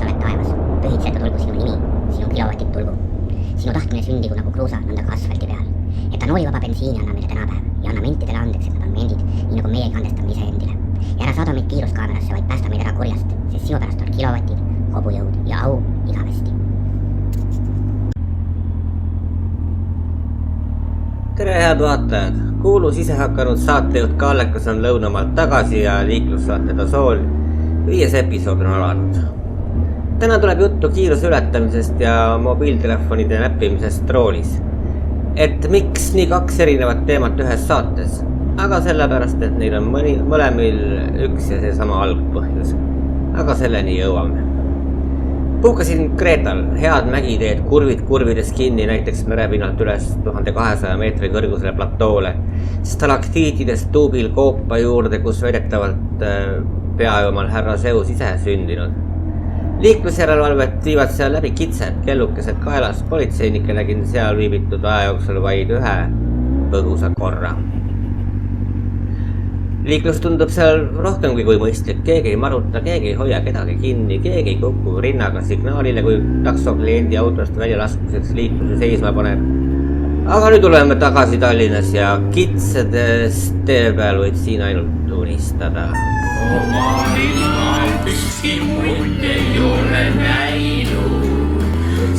oled taevas, pühitseta tulgu sinu nimi, sinu kilovatid tulgu. Sinu tahtmine sündigu nagu kruusa nõnda ka asfalti peal. Et anoolivaba bensiini anna meile tänapäev ja anna mentidele andeks, et nad on mendid, nii nagu meiegi andestame iseendile. Ja ära saada meid kiiruskaamerasse, vaid päästa meid ära kurjast, sest sinu pärast on kilovatid, hobujõud ja au igavesti. Tere head vaatajad! Kuulus ise hakanud saatejuht Kallekas on lõunamaalt tagasi ja liiklussaate Tasool 5. episood on alanud. Täna tuleb juttu kiiruse ületamisest ja mobiiltelefonide näppimisest roolis. Et miks nii 2 erinevat teemat ühes saates? Aga sellepärast, et neil on mõlemil üks ja seesama algpõhjus. Aga selleni jõuame. Puhkasin Kreetal, head mägiteed, kurvid kurvides kinni, näiteks merepinnalt üles 1200 meetri kõrgusele platoole, stalaktiitidest tuubil koopa juurde, kus väidetavalt peajumal härra Zeus ise sündinud. Liiklusjärelevalvet viivad seal läbi kitsed, kellukesed kaelas, politseinikke nägin seal viibitud aja jooksul vaid ühe põgusa korra. Liiklus tundub seal rohkem kui mõistlik, keegi ei maruta, keegi ei hoia kedagi kinni, keegi ei kuku rinnaga signaalile, kui taksokliendi autost välja laskmiseks liikluse seisma paneb. Aga nüüd oleme tagasi Tallinnas ja kitsedest tee peal võid siin ainult unistada. Oma ilmal ükski muid ei ole näinud,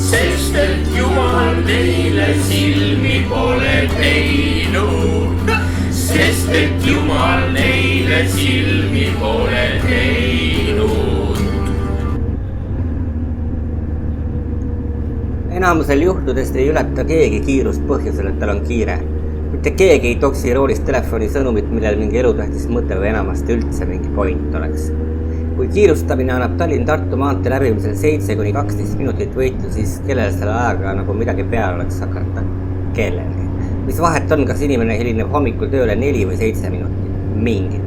sest et Jumal neile silmi pole teinud. Sest et Jumal neile silmi pole teinud. Enamusel juhtudest ei ületa keegi kiirust põhjusel, et tal on kiire. Mitte keegi ei toksi roolis telefoni sõnumit, millel mingi elutähtis mõte või enamasti üldse mingi point oleks. Kui kiirustamine annab Tallinn-Tartu maantee läbimisel 7–12 minutit võitu, siis kellel selle ajaga nagu midagi peale oleks hakata? Kellelgi. Mis vahet on, kas inimene hilineb hommikul tööle 4 või 7 minutit? Mingit.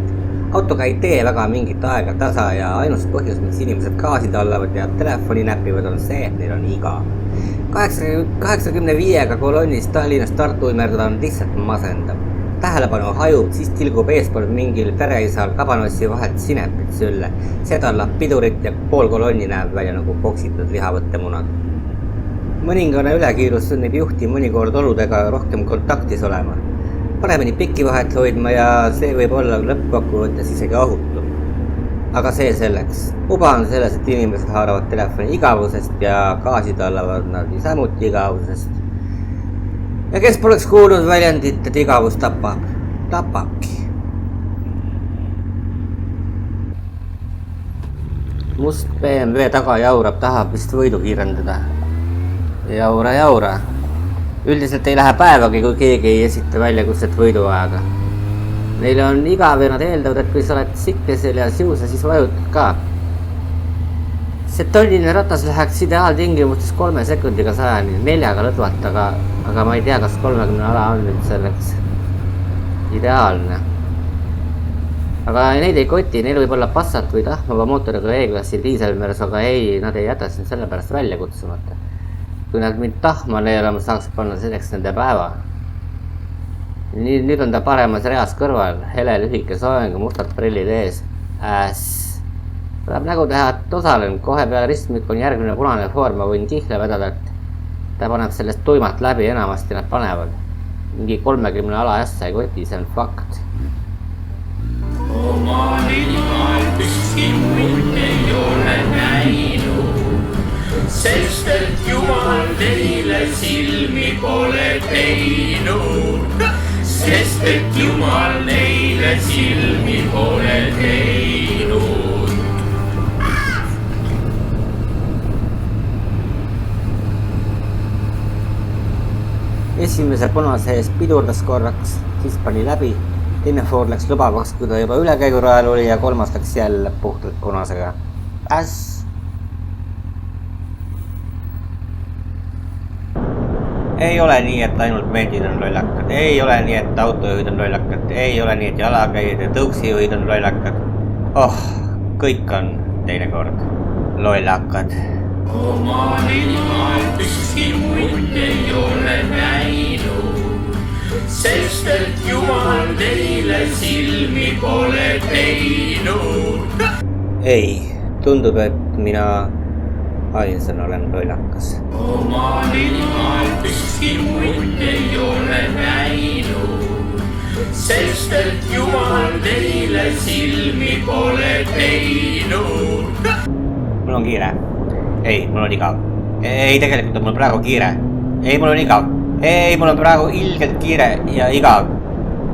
Autoga ei tee väga mingit aega tasa ja ainus põhjus, miks inimesed gaasi tallavad ja telefoni näpivad, on see, et neil on iga. 85-ga kolonnis Tallinnast Tartu imerdada on lihtsalt masendav. Tähelepanu hajub, siis tilgub eespool mingil pereisal kabanossi vahelt sinepit sülle. See tallab pidurit ja pool kolonni näeb välja nagu poksitud lihavõttemunad. Mõningane ülekiirus sunnib juhti mõnikord oludega rohkem kontaktis olema. Paremini pikivahet hoidma ja see võib olla lõppkokkuvõttes isegi ohutu. Aga see selleks. Uba on selles, et inimesed haaravad telefoni igavusest ja gaasi tallavad nad samuti igavusest. Ja kes poleks kuulnud väljendit, et igavus tapab? Tapabki. Must BMW taga jaurab, tahab vist võidu kiirendada. Jaura. Üldiselt ei lähe päevagi, kui keegi ei esita väljakutset võiduajaga. Neile on igav ja nad eeldavad, et kui sa oled sikkesel ja siusa, siis vajutad ka. See tolline ratas läheks ideaaltingimustes 3 sekundiga 100-ni, 4-ga lõdvalt, aga ma ei tea, kas 30 ala on nüüd selleks ideaalne. Aga neid ei koti, neil võib olla Passat või tahmava mootoriga E-klassi diiselmers, aga ei, nad ei jäta sind selle pärast välja kutsumata. Kui nad mind tahma neelama saaks panna selleks nende päeva. Nüüd on ta paremas reas kõrval, hele lühike soeng, mustad prillid ees. Tuleb nägu teha, et osalen, kohe peale ristmik on järgmine punane foor, ma võin kihla vedada, et ta paneb sellest tuimat läbi, enamasti nad panevad. Mingi 30 ala ässa ei koti, see on fakt. Oma ilmal ükski muid ei ole näinud, sest et Jumal neile silmi pole teinud. Sest et Jumal neile silmi pole teinud. Esimese punase ees pidurdas korraks, siis pani läbi. Teine foor läks lubavaks, kui ta juba ülekäigurajal oli ja 3. läks jälle puhtalt punasega. Ei ole nii, et ainult mendid on lollakad. Ei ole nii, et autojuhid on lollakad. Ei ole nii, et jalakäijad ja tõuksijuhid on lollakad. Kõik on teinekord lollakad. Oma ilmal ükski muid ei ole näinud, sest et Jumal neile silmi pole teinud. Ei, tundub, et mina ainsana olen lollakas. Oma ilmalt ükski mutt ei ole näinud, sest et Jumal teile silmi pole teinud. Mul on kiire. Ei, mul on igav. Ei, tegelikult on mul praegu kiire. Ei, mul on igav. Ei, mul on praegu ilgelt kiire ja igav.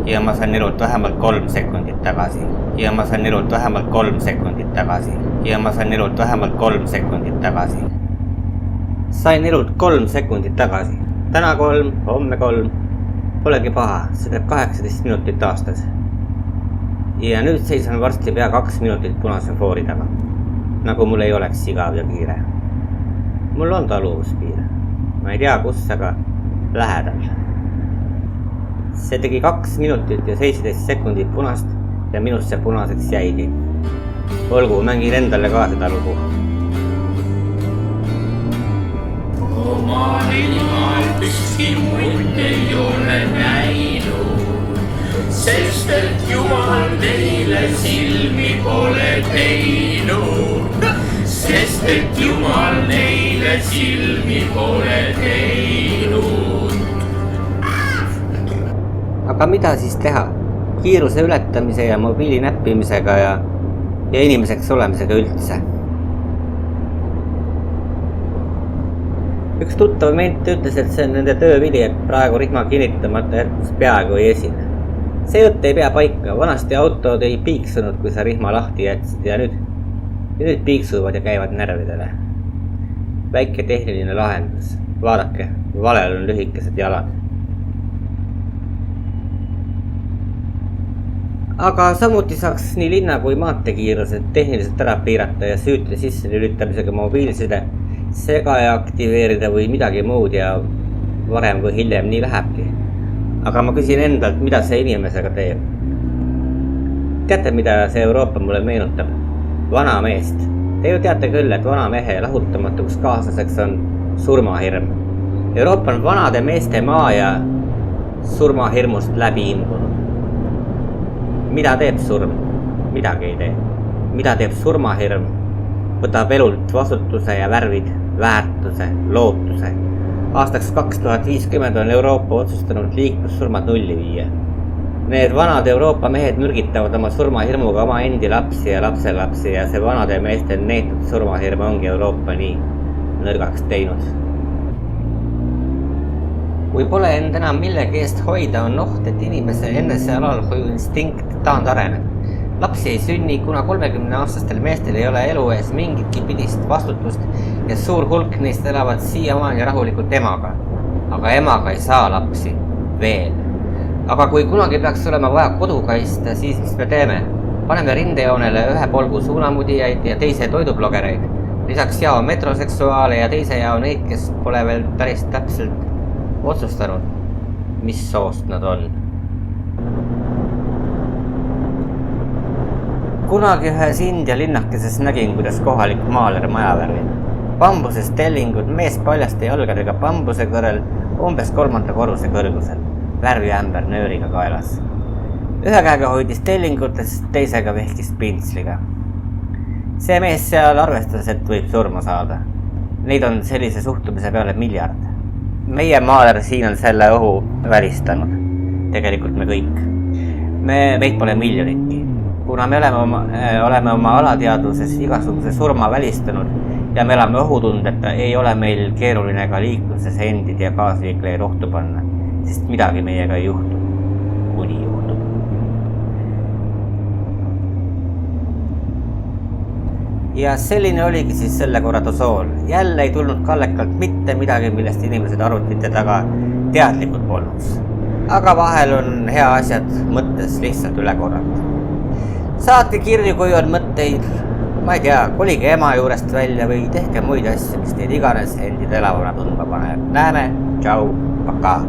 Ja ma sain elult vähemalt 3 sekundit tagasi. Ja ma sain elult vähemalt 3 sekundit tagasi. Ja ma sain elult vähemalt 3 sekundit tagasi. Sain elult 3 sekundit tagasi. Täna 3, homme 3. Polegi paha, see teeb 18 minutit aastas. Ja nüüd seisan varsti pea 2 minutit punase foori taga. Nagu mul ei oleks igav ja kiire. Mul on taluvuspiir. Ma ei tea kus, aga lähedal. See tegi 2 minutit ja 17 sekundit punast ja minust see punaseks jäigi. Olgu, mängin endale ka seda lugu. Oma ilmalt ükski mutt ei ole näinud, sest et Jumal teile silmi pole teinud. Sest et Jumal neile silmi pole teinud. Aga mida siis teha? Kiiruse ületamise ja mobiili näppimisega ja inimeseks olemisega üldse. Üks tuttav ment ütles, et see on nende töövili, et praegu rihma kinnitamata jätkus peaaegu ei esine. See jutt ei pea paika, vanasti autod ei piiksunud, kui sa rihma lahti jätsid ja nüüd piiksuvad ja käivad närvidele. Väike tehniline lahendus. Vaadake, valel on lühikesed jalad. Aga samuti saaks nii linna kui maanteekiirused tehniliselt ära piirata ja süütide sisse lülitamisega mobiilside sega ja aktiveerida või midagi muud ja varem või hiljem nii lähebki. Aga ma küsin endalt, mida see inimesega teeb. Teate, mida see Euroopa mulle meenutab? Vana meest. Te ju teate küll, et vana mehe lahutamatuks kaaslaseks on surmahirm. Euroopa on vanade meeste maa ja surmahirmust läbi imbunud. Mida teeb surm? Midagi ei tee. Mida teeb surmahirm? Võtab elult vastutuse ja värvid, väärtuse, lootuse. Aastaks 2050 on Euroopa otsustanud liiklussurmad nulli viia. Need vanad Euroopa mehed mürgitavad oma surmahirmuga oma endi lapsi ja lapselapsi ja see vanade meeste neetud surmahirm ongi Euroopa nii nõrgaks teinud. Kui pole end enam millegi eest hoida, on oht, et inimese enesealalhoiu instinkt taandareneb. Lapsi ei sünni, kuna 30-aastastel meestel ei ole elu ees mingitki pidist vastutust ja suur hulk neist elavad siiamaani rahulikult emaga. Aga emaga ei saa lapsi. Veel. Aga kui kunagi peaks olema vaja kodu kaista, siis mis me teeme? Paneme rindejoonele ühe polgu suunamudijaid ja teise toidublogereid. Lisaks jao metroseksuaale ja teise jao neid, kes pole veel päris täpselt otsustanud, mis soost nad on. Kunagi ühes India linnakeses nägin, kuidas kohalik maaler maja värvib. Bambusest tellingud mees paljaste jalgadega bambuse kõrel umbes 3. korruse kõrgusel. Värviämber nööriga kaelas. Ühe käega hoidis tellingutes, teisega vehkis pintsliga. See mees seal arvestas, et võib surma saada. Neid on sellise suhtumise peale miljard. Meie maaler siin on selle ohu välistanud. Tegelikult me kõik. Meid pole miljonitki. Kuna me oleme oma alateadvuses igasuguse surma välistanud ja me elame ohutundeta, ei ole meil keeruline ka liikluses endid ja kaasliikleid ohtu panna, sest midagi meiega ei juhtu, kuni juhtub. Ja selline oligi siis selle korra Tosool. Jälle ei tulnud kallekalt mitte midagi, millest inimesed arvutite taga teadlikud polnud. Aga vahel on hea asjad mõttes lihtsalt üle korrata. Saatke kirju, kui on mõtteid, ma ei tea, kolige ema juurest välja või tehke muid asju, mis teid iganes endid elavana tundma paneb. Näeme, tšau, pakaa!